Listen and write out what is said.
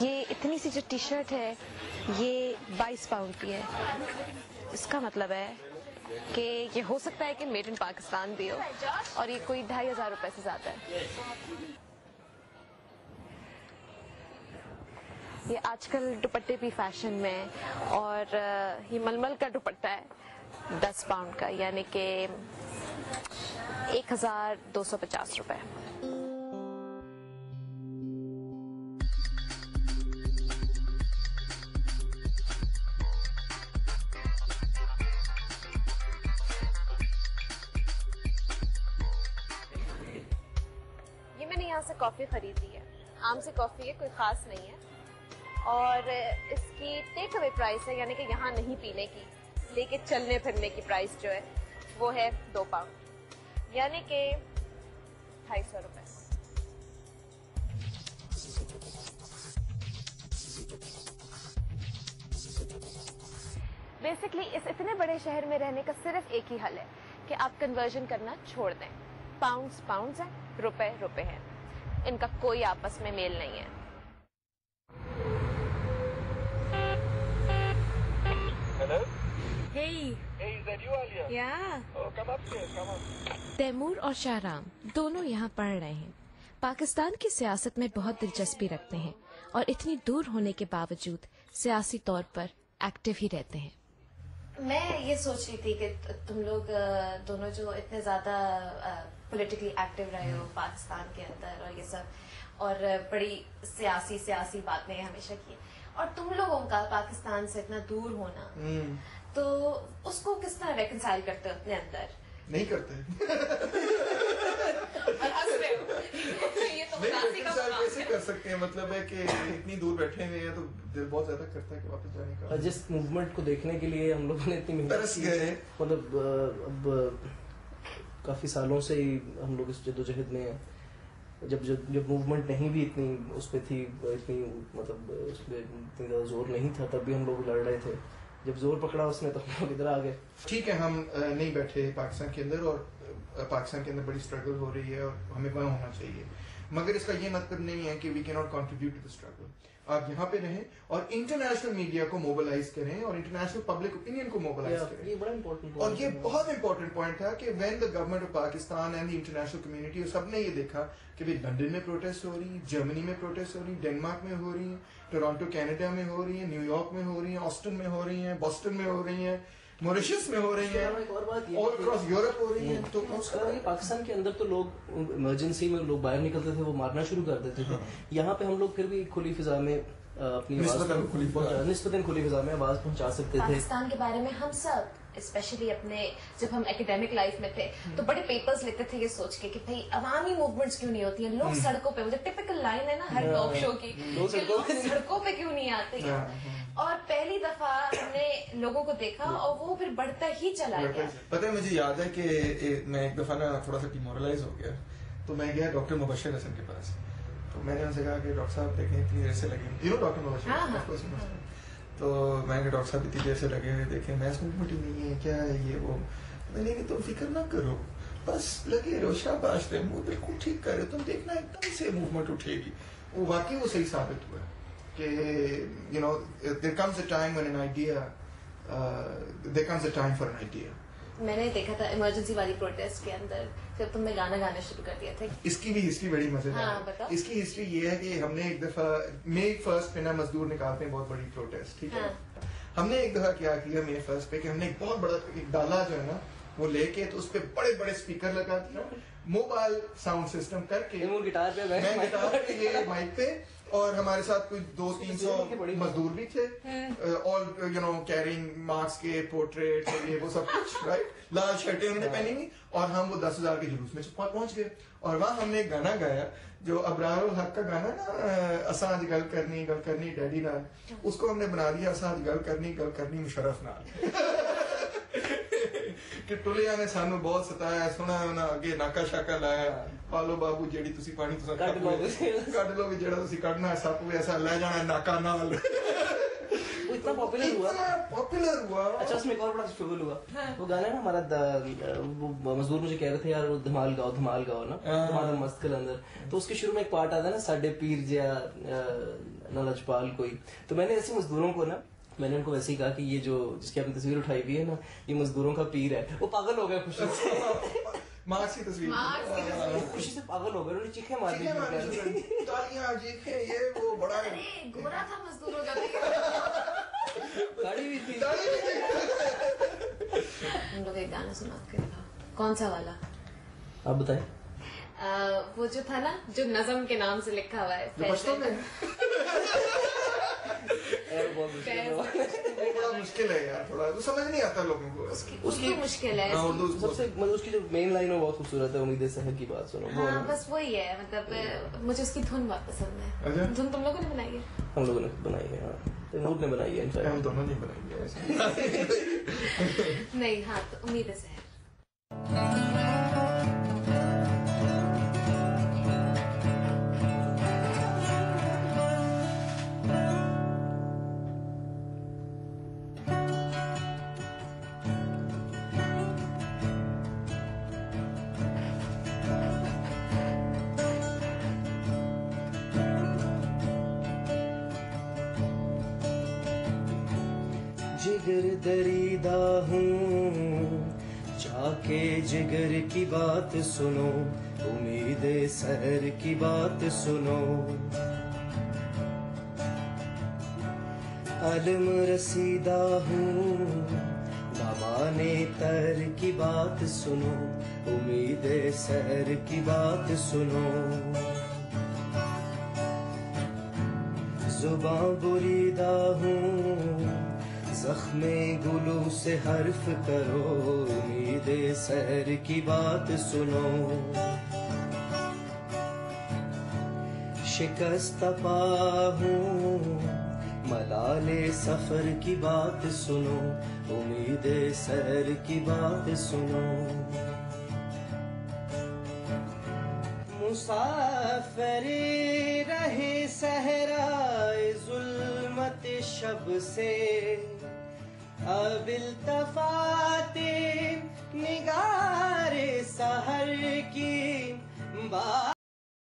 ये इतनी सी जो टी शर्ट है ये 22 पाउंड की है। इसका मतलब है कि ये हो सकता है कि मेड इन पाकिस्तान भी हो और ये कोई 2500 रुपए से ज्यादा है। ये आजकल दुपट्टे भी फैशन में है और ये मलमल का दुपट्टा है 10 पाउंड का, यानी कि 1250 रुपए। ये मैंने यहाँ से कॉफी खरीदी है, आम से कॉफी है, कोई खास नहीं है और इसकी टेक अवे प्राइस है, यानी कि यहाँ नहीं पीने की, लेके चलने फिरने की प्राइस जो है वो है 2 पाउंड, यानी कि 250 रुपए। बेसिकली इस इतने बड़े शहर में रहने का सिर्फ एक ही हल है कि आप कन्वर्जन करना छोड़ दें। पाउंड्स पाउंड्स हैं, रुपए रुपए हैं, इनका कोई आपस में मेल नहीं है। Hello? Hey. Hey, is that you, Alia? Yeah. Oh, come upstairs, come on. Taimur और शाहराम दोनों यहाँ पढ़ रहे हैं। पाकिस्तान की सियासत में बहुत दिलचस्पी रखते हैं और इतनी दूर होने के बावजूद सियासी तौर पर एक्टिव ही रहते हैं। मैं ये सोच रही थी कि तुम लोग दोनों जो इतने ज्यादा पॉलिटिकली एक्टिव रहे हो पाकिस्तान के अंदर और ये सब, और बड़ी सियासी बातें हमेशा की, और तुम लोगों का पाकिस्तान से इतना दूर होना, तो उसको किस तरह रेकंसाइल करते हो अपने अंदर? नहीं करते। और हंस रहे हो। ये तो कैसे कर सकते हैं? मतलब है कि इतनी दूर बैठे हुए हैं तो दिल बहुत ज्यादा करता है कि वापस जाने का। जिस मूवमेंट को देखने के लिए हम लोगों ने इतनी मेहनत की है, मतलब अब काफी सालों से ही हम लोग इस जद्दोजहद में हैं। जब मूवमेंट नहीं भी इतनी उस पे थी, इतनी मतलब उस पे इतनी ज्यादा जोर नहीं था, तब भी हम लोग लड़ रहे थे। जब जोर पकड़ा उसने तो हम लोग इधर आ गए। ठीक है, हम नहीं बैठे पाकिस्तान के अंदर और पाकिस्तान के अंदर बड़ी स्ट्रगल हो रही है और हमें वहाँ होना चाहिए, मगर इसका ये मतलब नहीं है कि we can not contribute to the struggle. आप यहाँ पे रहें और इंटरनेशनल मीडिया को मोबिलाइज करें और इंटरनेशनल पब्लिक ओपिनियन को मोबिलाइज करें। ये बड़ा इंपॉर्टेंट और ये बहुत इंपॉर्टेंट पॉइंट था कि when the government of Pakistan and the international community, सबने ये देखा कि भाई लंदन में प्रोटेस्ट हो रही है, जर्मनी में प्रोटेस्ट हो रही है, डेनमार्क में हो रही है, टोरंटो कनाडा में हो रही है, न्यूयॉर्क में हो रही है, ऑस्टिन में हो रही है, बॉस्टन में हो रही है, मॉरिशस में हो रही है, और अक्रॉस यूरोप हो रही है। तो पाकिस्तान के अंदर तो लोग इमरजेंसी में लोग बाहर निकलते थे, वो मारना शुरू कर देते थे। यहाँ पे हम लोग फिर भी खुली फिजा में अपनी निस्बतन खुली फिजा में आवाज पहुंचा सकते थे। पाकिस्तान के बारे में हम सब स्पेशली अपने जब हम एकेडमिक लाइफ में थे तो बड़े पेपर्स लिखते थे ये सोच के कि भाई अवामी मूवमेंट्स क्यों नहीं होती हैं, लोग सड़कों पे, वो टिपिकल लाइन है ना हर टॉक शो की, लोग सड़कों पे क्यों नहीं आते हैं। और पहली दफा हमने लोगों को देखा और वो फिर बढ़ता ही चला गया। पता है, मुझे याद है कि मैं एक दफा ना थोड़ा सा डिमोरलाइज हो गया, तो मैं गया डॉक्टर मुबशर हसन के पास। तो मैंने उनसे कहा कि डॉक्टर साहब देखें इतनी देर से लगे, डॉक्टर मुबशर, तो मैंने डॉक्टर साहब इतनी देर से लगे हुए देखे, मैच मूवमेंट ही नहीं है, क्या है ये वो। मैंने कि तुम फिक्र ना करो, बस लगे रहो, शाबाश रे, मुंह बिल्कुल ठीक करे, तुम देखना एकदम से मूवमेंट उठेगी। वो वाकई वो सही साबित हुआ कि you know there comes a time when an idea, there comes a time for an idea. मैंने देखा था इमरजेंसी वाली प्रोटेस्ट के अंदर जब तुमने गाना गाना शुरू कर दिया था। इसकी भी हिस्ट्री बड़ी मजेदार है। इसकी हिस्ट्री ये है कि हमने एक दफा मई 1 पे ना मजदूर निकालते हैं बहुत बड़ी प्रोटेस्ट, ठीक है। हमने एक दफा क्या किया मई 1 पे कि हमने एक बहुत बड़ा एक डाला जो है ना वो लेके, तो उस पे बड़े बड़े स्पीकर लगा दिया, मोबाइल साउंड सिस्टम करके, गिटार पे मैं गिटार पे ये माइक पे, और हमारे साथ कोई 200-300 मजदूर भी थे, all you know carrying marks के पोर्ट्रेट और ये वो सब कुछ, राइट। लाल शर्टें उन्होंने पहनी हुई और हम वो 10,000 के जुलूस में पहुंच गए। और वहां हमने एक गाना गाया जो अबरारुल हक का गाना ना, असांज गल करनी डैडी नाल, उसको हमने बना दिया असांज गल करनी मुशर्रफ नाल। कि टुलिया ने सानू बहुत सताया, सुना ना अगे नाका शाका लाया, पालो बाबू जेड़ी तुसी पानी तुसा कट लो भी जेड़ा तुसी कटना सप वैसा ले जाना नाका नाल। वो इतना पॉपुलर हुआ। अच्छा उसमें एक और बड़ा स्ट्रगल हुआ, वो गाना है ना हमारा वो मजदूर मुझे कह रहे थे यार वो धमाल गाओ ना, धमाल मस्त कलंदर, तो उसके शुरू में एक पार्ट आता है ना, साडे पीर जया ना लजपाल कोई, तो मैंने ऐसे मजदूरों को ना, मैंने उनको वैसे ही कहा कि ये जो जिसकी आपने तस्वीर उठाई हुई है ना, ये मजदूरों का पीर है। वो पागल हो गए खुशी से, मार्क्स की तस्वीर, खुशी से पागल हो गए, उन्होंने चीखे मार दी, तालियां चीखे, ये वो बड़ा गोरा था मजदूरों का, गाड़ी भी थी। हम लोग एक गाना सुना के, कौन सा वाला आप बताएं। वो जो था ना, जो नज़म के नाम से लिखा हुआ है, बचपन में बड़ा मुश्किल है यार, थोड़ा तो समझ नहीं आता लोगों को, उसकी मुश्किल है। सबसे मतलब उसकी जो मेन लाइन है बहुत खूबसूरत है, उम्मीद शहर की बात सुनो। हाँ बस वही है, मतलब मुझे उसकी धुन बहुत पसंद है। अच्छा? धुन तुम लोगों ने बनाई है? हम लोगों ने बनाई है, तैमूर ने बनाई है, हम दोनों ने बनाई है। नहीं, हाँ तो उम्मीद से है। जिगर दरीदा हूँ, जाके जिगर की बात सुनो, उम्मीद सहर की बात सुनो, अलम रसीदा हूँ, दामाने तर की बात सुनो, उम्मीद सहर की बात सुनो, जुबां बुरीदा हूँ, ज़ख्मे गुलू से हर्फ करो, उम्मीद सहर की बात सुनो, शिकस्त पा हूँ, मलाले सफर की बात सुनो, उम्मीद सहर की बात सुनो, मुसाफिर रहे सहराए जुल्मत शब से, अब इल्तफाते निगारे सहर की बात